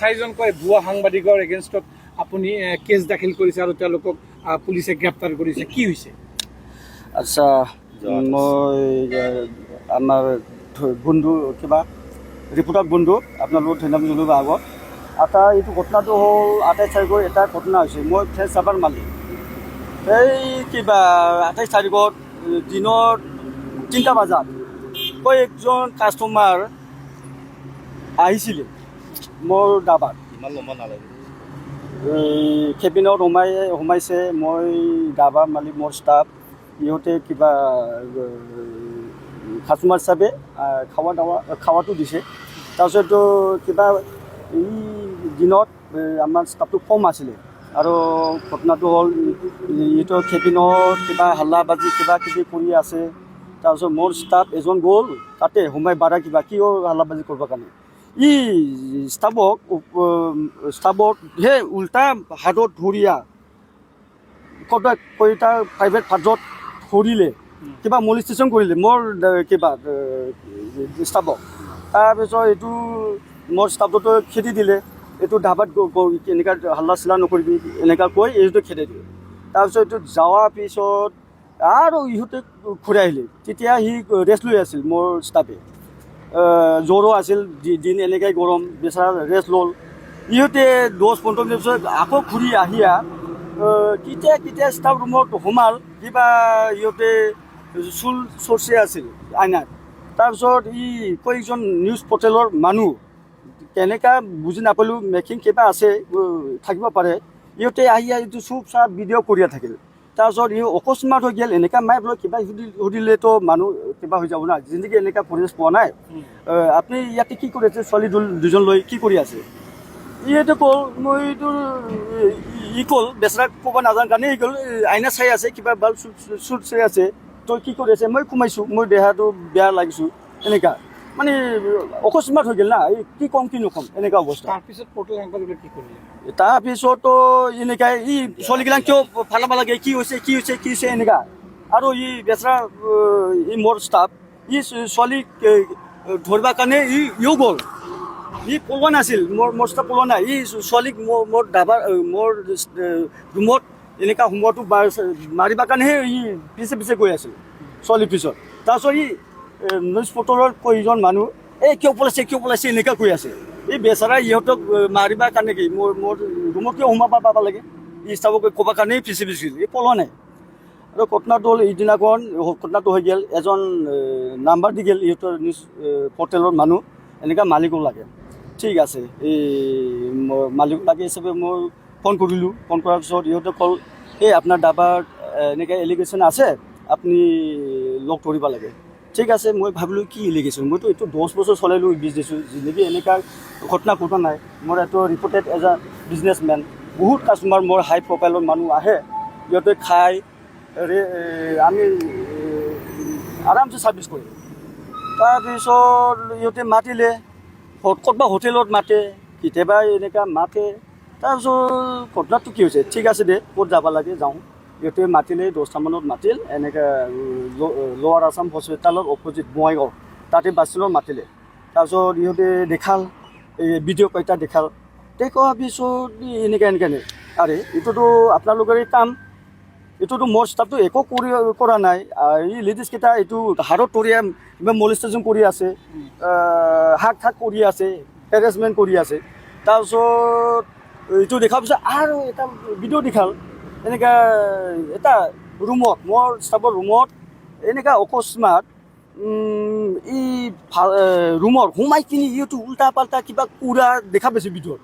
চাৰিজনকৈ ভুৱা সাংবাদিকৰ এগেইনষ্টত আপুনি কেছ দাখিল কৰিছে আৰু তেওঁলোকক পুলিচে গ্ৰেপ্তাৰ কৰিছে, কি হৈছে? আচ্ছা, মই আমাৰ বন্ধু কিবা ৰিপৰ্টাৰ বন্ধু আপোনালোক ধন্যবাদ জনাব আগত। এটা এইটো ঘটনাটো হ'ল 28 তাৰিখৰ এটা ঘটনা হৈছে। মই ফ্ৰেছ চাবাৰ মালিক। এই কিবা 28 তাৰিখত দিনৰ 3টা বজাত একজন কাষ্টমাৰ আহিছিলে মোৰ ডাবাত। কেবিনত সোমাইছে। মই ডাবা মালিক, মোৰ ষ্টাফ, ইহঁতে কিবা কাষ্টমাৰ হিচাপে খাৱাটো দিছে। তাৰপিছতো কিবা এই দিনত আমাৰ ষ্টাফটো কম আছিলে আৰু ঘটনাটো হ'ল এইটো কেবিনত কিবা হাল্লা বাজি কিবা কিবি কৰি আছে। তাৰপিছত মোৰ ষ্টাফ এজন গ'ল তাতে সোমাই বাৰা কিবা কিয় হাল্লা বাজি কৰিবৰ কাৰণে। ই ষ্টাফক সেই উল্টা হাতত ধৰিয়া কয়টা প্ৰাইভেট পাৰ্টত ধৰিলে, কিবা মলিষ্টেশ্যন কৰিলে মোৰ কিবা ষ্টাফক। তাৰপিছত এইটো মোৰ ষ্টাফটো খেদি দিলে, এইটো ধাবাত এনেকুৱা হাল্লা চিল্লা নকৰিবি এনেকুৱা কৈ এইটো খেদি দিলে। তাৰপিছত এইটো যোৱাৰ পিছত আৰু ইহঁতে ঘূৰাই আহিলে। তেতিয়া সি ৰেষ্ট লৈ আছিল মোৰ ষ্টাফে, জ্বৰো আছিল, দিন এনেকৈ গৰম, বেচাৰা ৰেষ্ট ল'ল। ইহঁতে 10-15 মিনিট পিছত আকৌ ঘূৰি আহিয়া কেতিয়া ষ্টাফ ৰুমত সোমাল, কিবা ইহঁতে চুল চৰ্চে আছিল আইনাত। তাৰপিছত কয়েকজন নিউজ পৰ্টেলৰ মানুহ কেনেকুৱা বুজি নাপালোঁ, মেকিং কিবা আছে থাকিব পাৰে, ইহঁতে আহিয়া এইটো চুপ চাপ ভিডিঅ' কৰিয়ে থাকিল। তাৰপিছত অকস্মাত হৈ গ'ল। এনেকুৱা মাই বোলে কিবা সুধিলেতো মানুহ কিবা হৈ যাব না, জিন্দগী এনেকুৱা পৰিৱেশ পোৱা নাই। আপুনি ইয়াতে কি কৰি আছে? ছোৱালী দুজন লৈ কি কৰি আছে? ইহঁতে ক'ল মই এইটো ক'ল বেচৰাক ক'ব নাজানো কাৰণে ই ক'ল আইনা চাই আছে, কিবা বাল চুট চাই আছে, তই কি কৰি আছে? মই সোমাইছোঁ, মই দেহাটো বেয়া লাগিছোঁ, এনেকুৱা মানে অকস্মাত হৈ গ'ল না। কি ক'ম কি নক'ম এনেকুৱা অৱস্থা। তাৰপিছত পৰ্টেল সাংবাদিকে কি কৰিলে? তাৰপিছতো এনেকৈ ছোৱালীগিলাক কিয় ফালাব লাগে, কি হৈছে এনেকুৱা। আৰু বেচৰা মোৰ ষ্টাফ ছোৱালীক ধৰিবৰ কাৰণে ইও গ'ল। পলোৱা নাছিল, মোৰ ষ্টাফ পলোৱা নাই। ছোৱালীক মোৰ ডাবাৰ মোৰ ৰুমত এনেকুৱা সোমোৱাটো মাৰিবৰ কাৰণেহে পিছে গৈ আছিল ছোৱালীৰ পিছত। তাৰপিছত নিউজ পৰ্টেলৰ কয়জন মানুহ কিয় পলাইছে এনেকুৱা কৈ আছে। বেচাৰা ইহঁতক মাৰিবৰ কাৰণে কি মোৰ ৰুমত কিয় সোমাব পাব লাগে, ষ্টাফক ক'বৰ কাৰণেই পিছে পলোৱা নাই। আৰু ঘটনাটো হ'ল এইদিনাখন ঘটনাটো হৈ গ'ল, এজন নাম্বাৰ দি গ'ল ইহঁতৰ নিউজ পৰ্টেলৰ মানুহ, এনেকুৱা মালিকো লাগে। ঠিক আছে, মালিক লাগে হিচাপে মই ফোন কৰিলোঁ। ফোন কৰাৰ পিছত ইহঁতে ক'ল আপোনাৰ ডাবাৰ এনেকৈ এলিগেশ্যন আছে, আপুনি লগ ধৰিব লাগে। ঠিক আছে, মই ভাবিলোঁ কি এলিগেশ্যন, মইতো এইটো 10 বছৰ চলাইলোঁ বিজনেছটো, জিন্দগী এনেকুৱা ঘটনা নাই। মোৰ এইটো ৰিপৰ্টেড এজ এ বিজনেছমেন, বহুত কাষ্টমাৰ মোৰ হাই প্ৰফাইলৰ মানুহ আহে, সিহঁতে খাই আমি আৰামছে ছাৰ্ভিচ কৰিম। তাৰপিছত ইহঁতে মাতিলে, ক'ৰবাত হোটেলত মাতে, কেতিয়াবা এনেকুৱা মাতে। তাৰপিছত ঘটনাটো কি হৈছে, ঠিক আছে দে ক'ত যাব লাগে যাওঁ। ইহঁতে মাতিলে 10টামানত মাতিল, এনেকৈ লৱাৰ আছাম হস্পিটেলৰ অপজিট বঙাইগাঁও তাতে বাছষ্টেণ্ডত মাতিলে। তাৰপিছত ইহঁতে দেখাল ভিডিঅ' কেইটা দেখাল। দেখুৱাৰ পিছত এনেকৈ আৰে এইটোতো আপোনালোকৰে কাম, এইটোতো মোৰ ষ্টাফটো একো কৰা নাই। লেডিজকেইটা এইটো হাৰত তৰিয়া কিবা মলিষ্টেশ্যন কৰি আছে, হাক কৰি আছে, হেৰেছমেণ্ট কৰি আছে। তাৰপিছত এইটো দেখাৰ পিছত আৰু এটা ভিডিঅ' দেখাল, এনেকুৱা এটা ৰুমত, মোৰ ষ্টাফৰ ৰুমত এনেকুৱা অকস্মাত ৰুমত সোমাই কিনি ইহঁতো উল্টা পাল্টা কিবা কৰা দেখা পাইছোঁ ভিডিঅ'ত।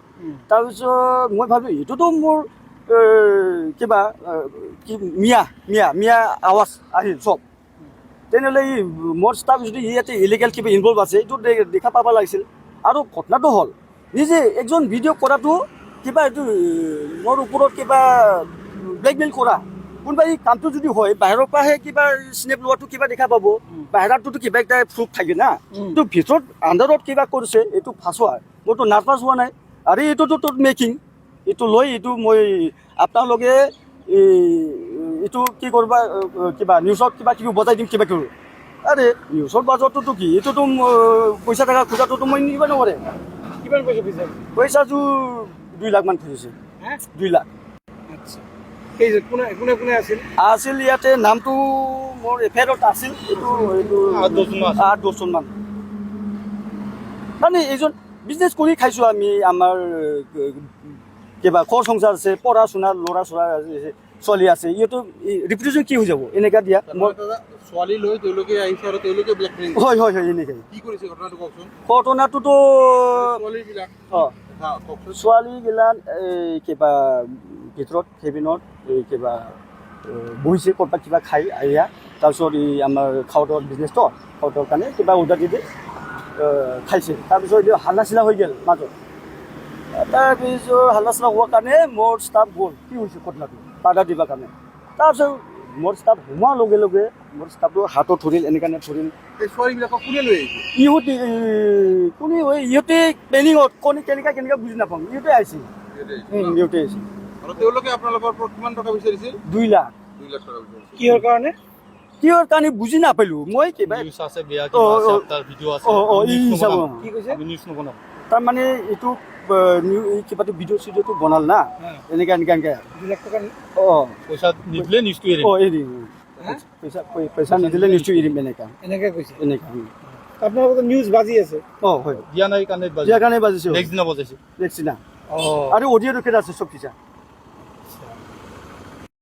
তাৰপিছত মই ভাবিলোঁ এইটোতো মোৰ কিবা কি মিয়া আৱাজ আহিল চব। তেনেহ'লে মোৰ ষ্টাফ যদি ইয়াতে ইলিগেল কিবা ইনভল্ভ আছে, এইটো দেখা পাব লাগিছিল। আৰু ঘটনাটো হ'ল নিজে একজন ভিডিঅ' কৰাটো কিবা এইটো মোৰ ওপৰত কিবা ব্লেকমেইল কৰা, কোনোবা এই কামটো যদি হয় বাহিৰৰ পৰাহে কিবা স্নেপ লোৱাটো কিবা দেখা পাব, বাহিৰততো কিবা এটা প্ৰুফ থাকে না। কিন্তু ভিতৰত আণ্ডাৰত কিবা কৰিছে এইটো ফাঁচোৱা, মোৰতো নাৰ্ভাছ হোৱা নাই। আৰু এইটোতো মেকিং, এইটো লৈ এইটো মই আপোনালোকে এইটো কি কৰিবা, কিবা নিউজত কিবা কিবি বজাই দিম কিবা কৰোঁ। আৰে নিউজৰ বাজতটোতো কি, এইটোতো পইচা থকা খোজাটোতো মই নিব নোৱাৰে। কিমান পইচা খুজিছে? পইচাযোৰ 2 লাখ মান খুজিছে। হা 2 লাখ আচ্ছা এই যে কোনে কোনে কোনে আছিল? আছিল ইয়াতে নামটো মোৰ এফেয়াৰত আছিল এইটো 8-10জন মান মানে এইজন বিজনেছ কৰি খাইছোঁ আমি আমাৰ কিবা ঘৰ সংসাৰ আছে পঢ়া শুনা ল'ৰা ছোৱা চলি আছে ইহঁতো ৰিপুটেশ্যন কি হৈ যাব এনেকুৱা দিয়া মই ছোৱালী লৈ তেওঁলোকে আহিছে আৰু তেওঁলোকে ব্লেকমেইল হয় হয় হয় এনেকৈ কি কৰিছে ঘটনাটো কওকচোন ঘটনাটোতো ছোৱালীবিলাক অঁ কওকচোন ছোৱালীগিলাক এই কিবা ভিতৰত কেবিনত এই কিবা বহিছে ক'ৰবাত কিবা খাই আহিয়া তাৰপিছত এই আমাৰ খাউডৰ বিজনেছটো খাউডৰ কাৰণে কিবা অৰ্ডাৰ দি খাইছে তাৰপিছত এইটো হাল্লা চিলা হৈ গ'ল মাজত তাৰপিছত হাল্লা চিলা হোৱাৰ কাৰণে মোৰ ষ্টাফ গ'ল কি হৈছে ঘটনাটো বাধা দিবৰ কাৰণে তাৰপিছত মোৰ ষ্টাফ সোমোৱাৰ লগে লগে মোৰ ষ্টাফটো হাতত ধৰিল এনেকৈ ধৰিল এই ছোৱালীবিলাকক কোনে লৈ আহিছে ইহঁতে কোনে ইহঁতে প্লেনিঙত কোনে কেনেকৈ বুজি নাপাওঁ ইহঁতে আহিছিল ইহঁতে আহিছিল আৰু তেওঁলোকে আপোনালোকৰ পৰা কিমান টকা বিচাৰিছিল 2 লাখ 2 লাখ টকা বিচাৰিছিল কিহৰ কাৰণে? কিহৰ কাৰণে বুজি নাপালোঁ মই কিবা নিউজ আছে বেয়া কিবা আছে তাৰ ভিডিঅ' আছে কি কৈছে? নিউজ নবনাব তাৰমানে এইটো কিবাটো ভিডিঅ' চিডিঅ'টো বনাল না এনেকৈ 2 লাখ টকা অঁ পইচা নিদিলে নিউজটো এৰিম অঁ এৰিম পইচা নিদিলে নিশ্চয় এৰিম এনেকুৱা এনেকে কৈছে। এনেকুৱা আপোনালোকৰ নিউজ বাজি আছে? অঁ হয় দিয়া নাই কাৰণে ইয়াৰ কাৰণে বাজিছে নেক্সট দিনা বজাইছে নেক্সট দিনা অঁ আৰু অডিঅ' ৰেকৰ্ড আছে চব কিছা